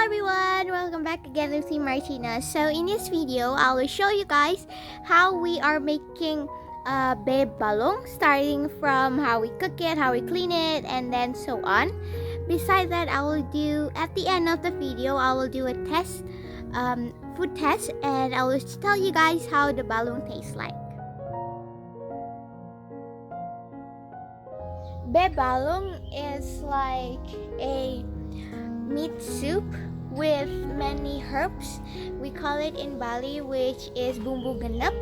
everyone, welcome back again with me, Martina. So in this video, I will show you guys how we are making Bebalung, starting from how we cook it, how we clean it, and then so on. Besides that, I will do, at the end of the video, I will do a test, food test, and I will tell you guys how the balung tastes like. Bebalung is like a meat soup with many herbs. We call it in Bali, which is bumbu genep,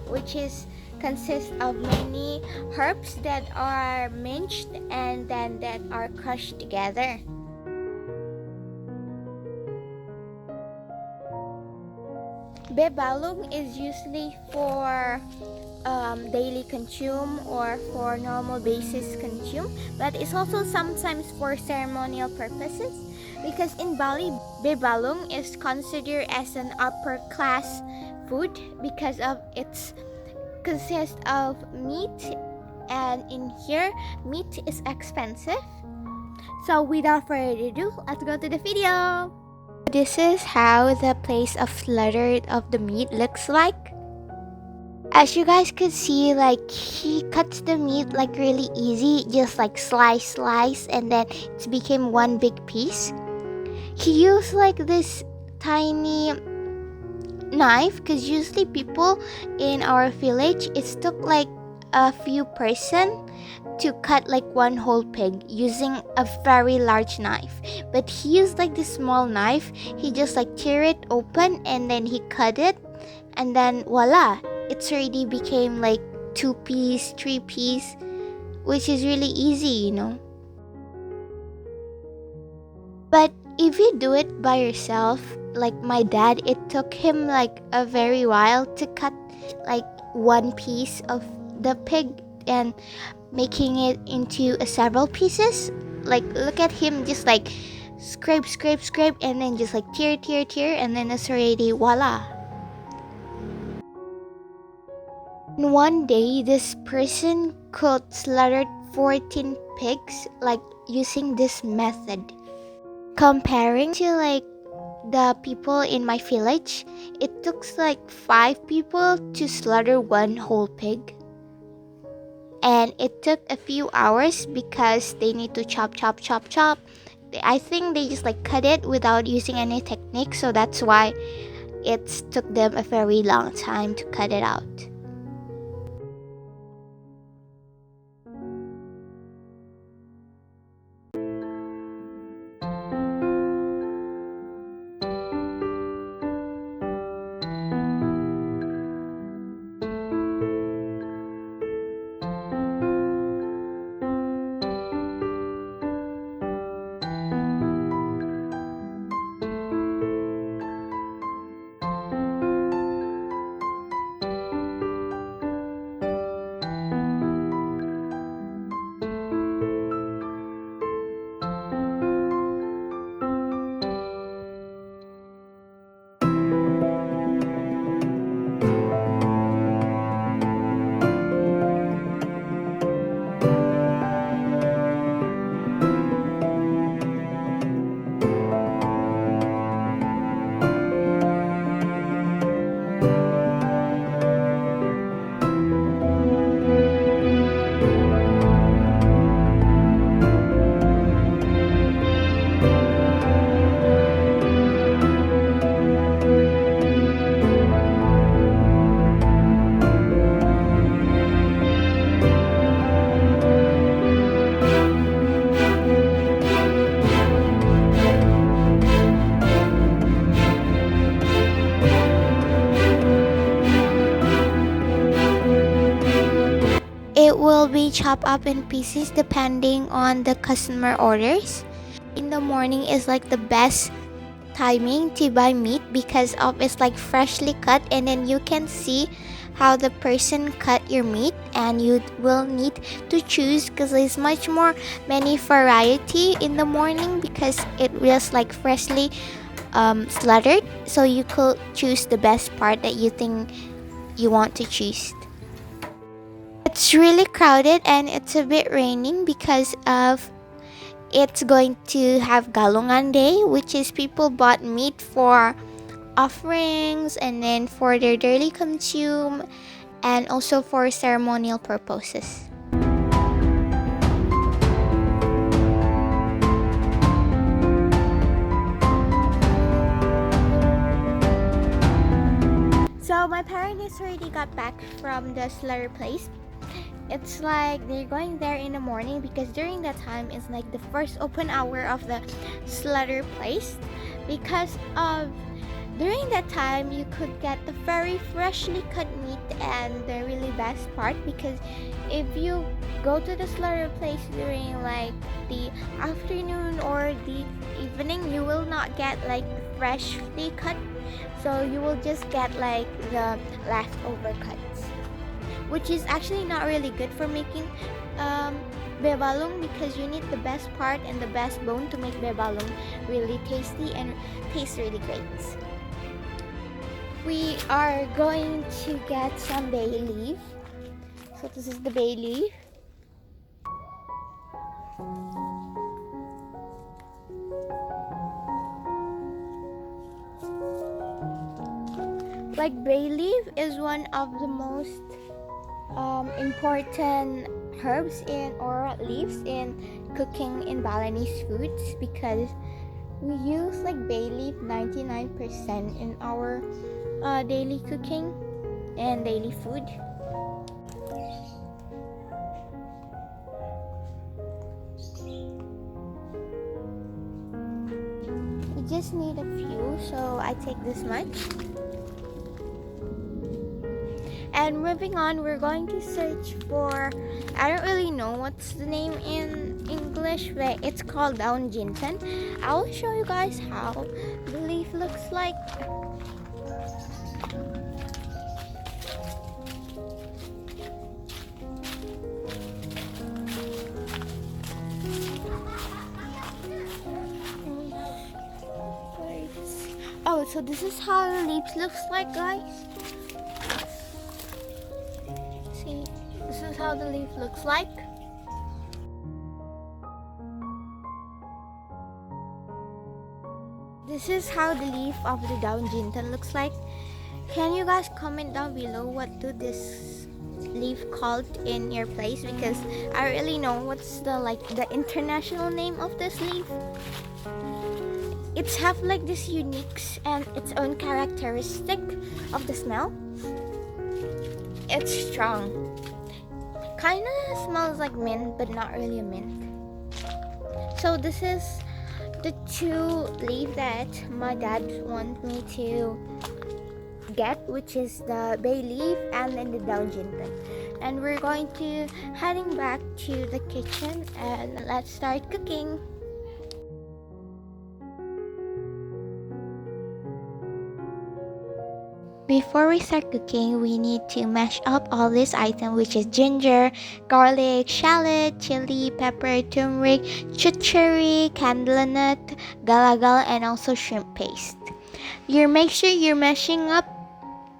which is consists of many herbs that are minced and then that are crushed together. Bebalung is usually for daily consume or for normal basis consume, but it's also sometimes for ceremonial purposes, because in Bali, Bebalung is considered as an upper class food because of its consists of meat, and in here meat is expensive. So without further ado, let's go to the video. This is how the place of slaughter of the meat looks like. As you guys could see, like, he cuts the meat like really easy, just like slice, and then it became one big piece. He used like this tiny knife, because usually people in our village, it took like a few person to cut like one whole pig using a very large knife, but he used like this small knife. He just like tear it open and then he cut it, and then voila, it's already became like 2-piece, 3-piece, which is really easy, you know. But if you do it by yourself, like my dad, it took him like a very while to cut like one piece of the pig and making it into several pieces. Like, look at him, just like scrape, and then just like tear, and then it's already voila. And one day, this person could slaughter 14 pigs like using this method. Comparing to like the people in my village, it took like 5 people to slaughter one whole pig. And it took a few hours because they need to chop. I think they just like cut it without using any technique, so that's why it took them a very long time to cut it out. It will be chopped up in pieces depending on the customer orders. In the morning is like the best timing to buy meat because of it's like freshly cut, and then you can see how the person cut your meat, and you will need to choose because there's much more many variety in the morning because it was like freshly slaughtered, so you could choose the best part that you think you want to choose. It's really crowded and it's a bit raining because of it's going to have Galungan Day, which is people bought meat for offerings and then for their daily consume and also for ceremonial purposes. So my parents already got back from the slaughter place. It's like they're going there in the morning because during that time is like the first open hour of the slaughter place, because during that time you could get the very freshly cut meat. And the really best part, because if you go to the slaughter place during like the afternoon or the evening, you will not get like freshly cut, so you will just get like the leftover cuts, which is actually not really good for making bebalung, because you need the best part and the best bone to make bebalung really tasty and tastes really great. We are going to get some bay leaf. So this is the bay leaf. Like bay leaf is one of the most important herbs in or leaves in cooking in Balinese foods, because we use like bay leaf 99% in our daily cooking and daily food. We just need a few, so I take this much. And moving on, we're going to search for, I don't really know what's the name in English, but it's called Daun jinten. I'll show you guys how the leaf looks like. Oh, so this is how the leaves looks like, guys. See, this is how the leaf looks like. This is how the leaf of the Daun jinten looks like. Can you guys comment down below what do this leaf called in your place, because I really know what's the international name of this leaf. It's have like this unique and its own characteristic of the smell. It's strong. Kind of smells like mint, but not really a mint. So this is the two leaf that my dad wants me to get, which is the bay leaf and then the Daun jinten. And we're going to heading back to the kitchen and let's start cooking. Before we start cooking, we need to mash up all this item, which is ginger, garlic, shallot, chili, pepper, tumeric, cuthcherry, candlenut, galangal, and also shrimp paste. You make sure you're mashing up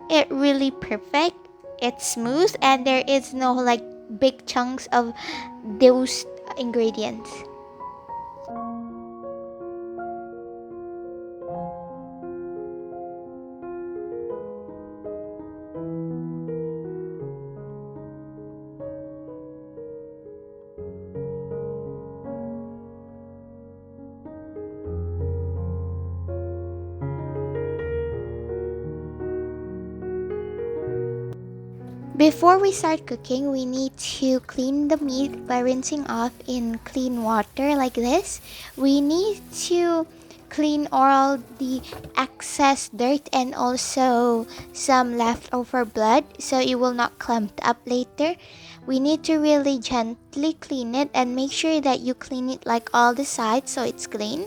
it really perfect. It's smooth and there is no like big chunks of those ingredients. Before we start cooking, we need to clean the meat by rinsing off in clean water like this. We need to clean all the excess dirt and also some leftover blood so it will not clump up later. We need to really gently clean it and make sure that you clean it like all the sides so it's clean.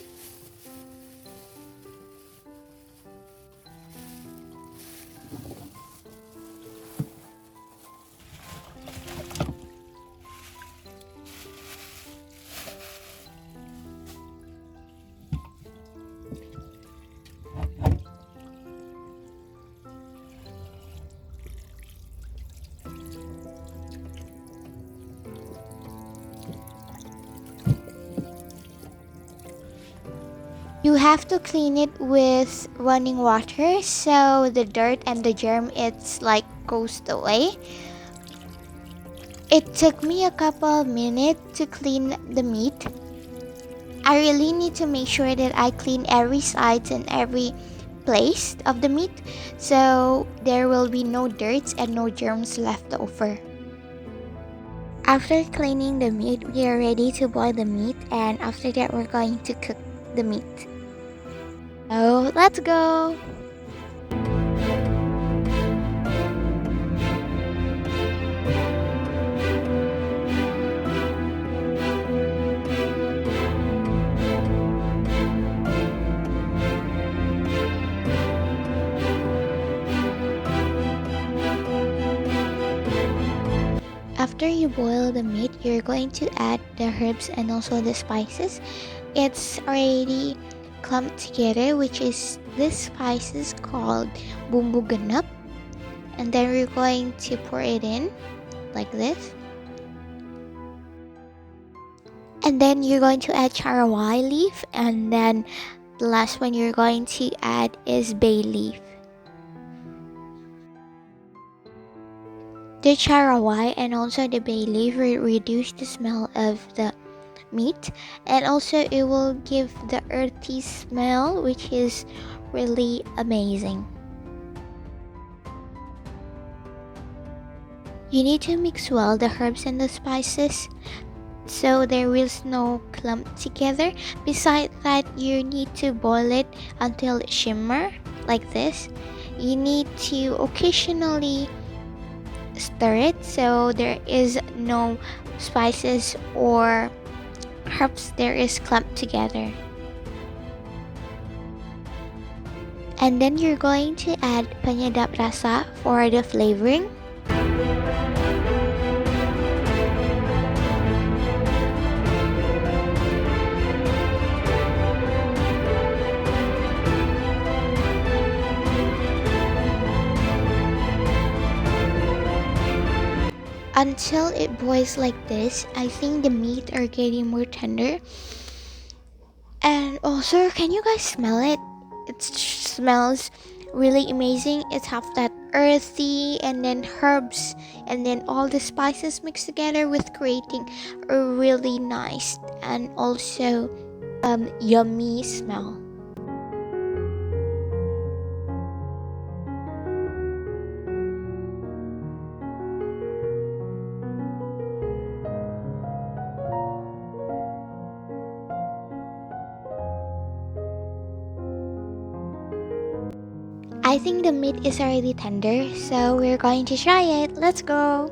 You have to clean it with running water so the dirt and the germ it's like goes away. It took me a couple of minutes to clean the meat. I really need to make sure that I clean every sides and every place of the meat so there will be no dirt and no germs left over. After cleaning the meat, we are ready to boil the meat, and after that we're going to cook the meat. So let's go! After you boil the meat, you're going to add the herbs and also the spices. It's already clumped together, which is this spices called bumbu genep. And then we're going to pour it in like this. And then you're going to add Caraway leaf, and then the last one you're going to add is bay leaf. The Caraway and also the bay leaf will reduce the smell of the meat, and also it will give the earthy smell, which is really amazing. You need to mix well the herbs and the spices so there is no clump together. Besides that, you need to boil it until it shimmer like this. You need to occasionally stir it so there is no spices or herbs there is clumped together. And then you're going to add penyedap rasa for the flavoring. Until it boils like this, I think the meat are getting more tender. And also, can you guys smell it? It smells really amazing. It's half that earthy and then herbs and then all the spices mixed together with creating a really nice and also yummy smell. I think the meat is already tender, so we're going to try it. Let's go!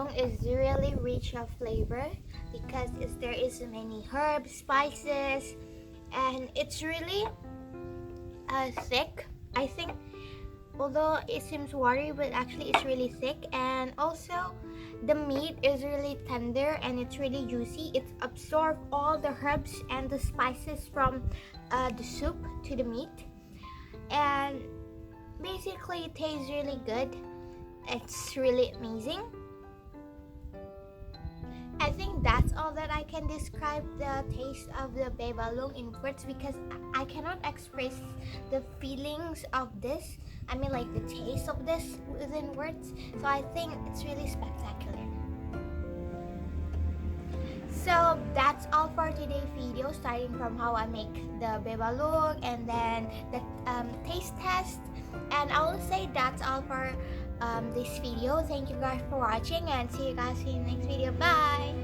Bebalung is really rich of flavor because there is many herbs, spices, and it's really thick. I think, although it seems watery, but actually it's really thick, and also the meat is really tender and it's really juicy. It absorbs all the herbs and the spices from the soup to the meat, and basically it tastes really good. It's really amazing. I think that's all that I can describe the taste of the bebalung in words, because I cannot express the feelings of this. I mean, like the taste of this within words. So I think it's really spectacular. So that's all for today's video, starting from how I make the bebalung and then the taste test. And I will say that's all for this video. Thank you guys for watching, and see you guys in the next video. Bye!